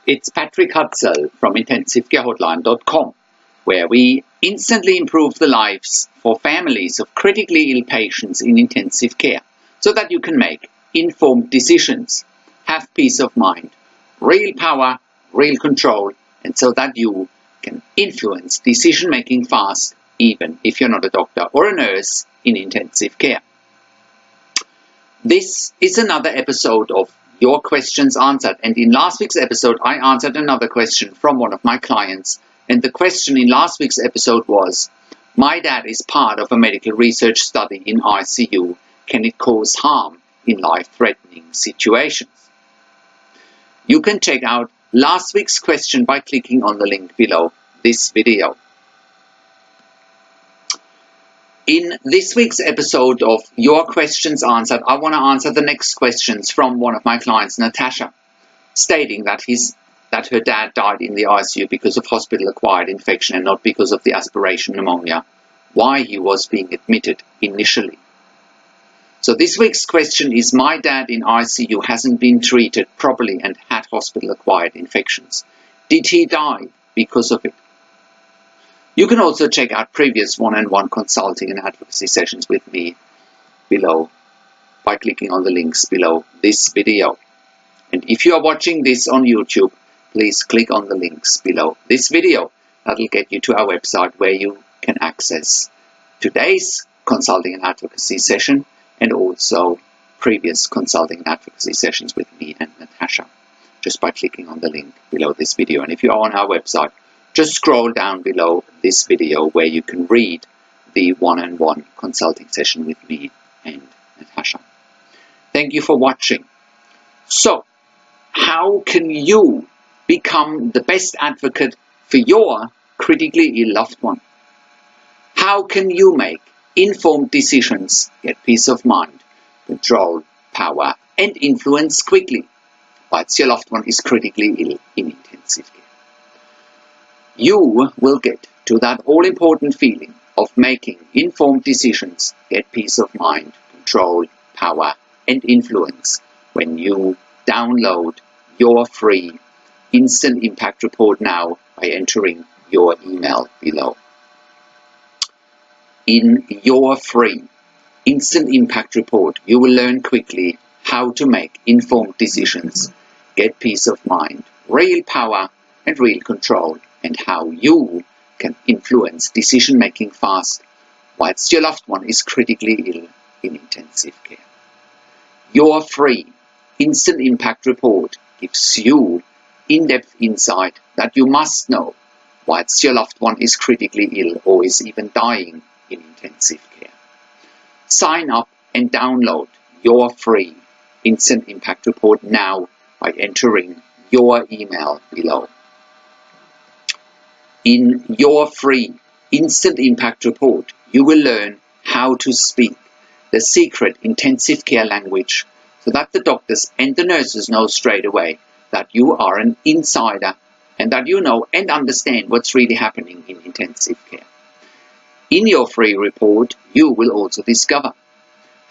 It's Patrick Hutzel from IntensiveCareHotline.com, where we instantly improve the lives for families of critically ill patients in intensive care so that you can make informed decisions, have peace of mind, real power, real control, and so that you can influence decision-making fast, even if you're not a doctor or a nurse in intensive care. This is another episode of Your Questions Answered, and in last week's episode I answered another question from one of my clients, and the question in last week's episode was, my dad is part of a medical research study in ICU. Can it cause harm in life-threatening situations? You can check out last week's question by clicking on the link below this video. In this week's episode of Your Questions Answered, I want to answer the next questions from one of my clients, Natasha, stating that her dad died in the ICU because of hospital-acquired infection and not because of the aspiration pneumonia, why he was being admitted initially. So this week's question is, my dad in ICU hasn't been treated properly and had hospital-acquired infections. Did he die because of it? You can also check out previous one-on-one consulting and advocacy sessions with me below by clicking on the links below this video. And if you are watching this on YouTube, please click on the links below this video. That'll get you to our website where you can access today's consulting and advocacy session and also previous consulting and advocacy sessions with me and Natasha, just by clicking on the link below this video. And if you are on our website, just scroll down below this video where you can read the one-on-one consulting session with me and Natasha. Thank you for watching. So, how can you become the best advocate for your critically ill loved one? How can you make informed decisions, get peace of mind, control, power, and influence quickly whilst your loved one is critically ill in intensive care? You will get to that all-important feeling of making informed decisions, get peace of mind, control, power, and influence when you download your free Instant Impact Report now by entering your email below. In your free Instant Impact Report, you will learn quickly how to make informed decisions, get peace of mind, real power, and real control, and how you can influence decision-making fast whilst your loved one is critically ill in intensive care. Your free Instant Impact Report gives you in-depth insight that you must know whilst your loved one is critically ill or is even dying in intensive care. Sign up and download your free Instant Impact Report now by entering your email below. In your free Instant Impact Report, you will learn how to speak the secret intensive care language so that the doctors and the nurses know straight away that you are an insider and that you know and understand what's really happening in intensive care. In your free report, you will also discover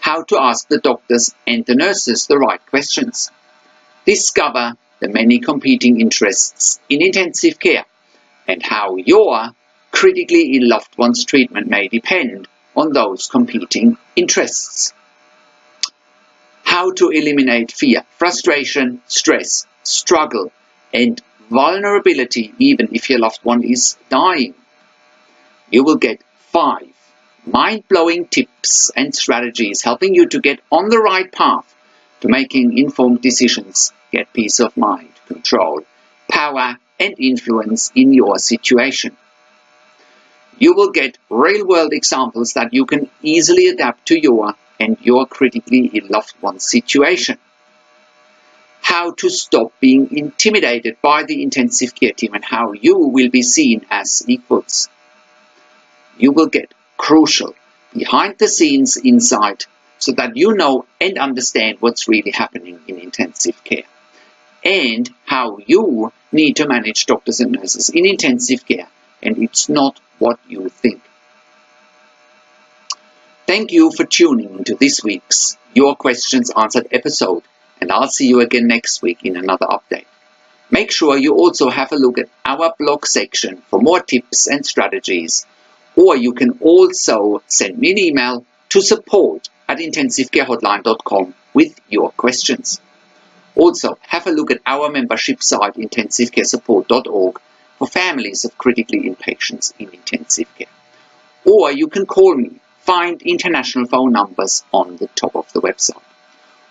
how to ask the doctors and the nurses the right questions. Discover the many competing interests in intensive care and how your critically ill loved one's treatment may depend on those competing interests. How to eliminate fear, frustration, stress, struggle, and vulnerability even if your loved one is dying. You will get 5 mind-blowing tips and strategies helping you to get on the right path to making informed decisions, get peace of mind, control, power, and influence in your situation. You will get real-world examples that you can easily adapt to your and your critically ill loved one's situation. How to stop being intimidated by the intensive care team and how you will be seen as equals. You will get crucial behind-the-scenes insight so that you know and understand what's really happening in intensive care and how you need to manage doctors and nurses in intensive care, and it's not what you think. Thank you for tuning into this week's Your Questions Answered episode, and I'll see you again next week in another update. Make sure you also have a look at our blog section for more tips and strategies, or you can also send me an email to support@intensivecarehotline.com with your questions. Also, have a look at our membership site intensivecaresupport.org for families of critically ill patients in intensive care. Or you can call me. Find international phone numbers on the top of the website.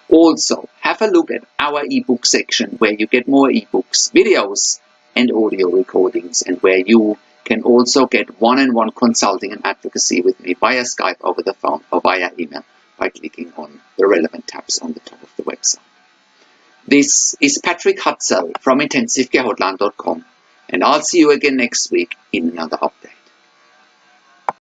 Also, have a look at our ebook section where you get more ebooks, videos and audio recordings, and where you can also get one-on-one consulting and advocacy with me via Skype, over the phone or via email by clicking on the relevant tabs on the top of the website. This is Patrick Hutzel from intensivecarehotline.com, and I'll see you again next week in another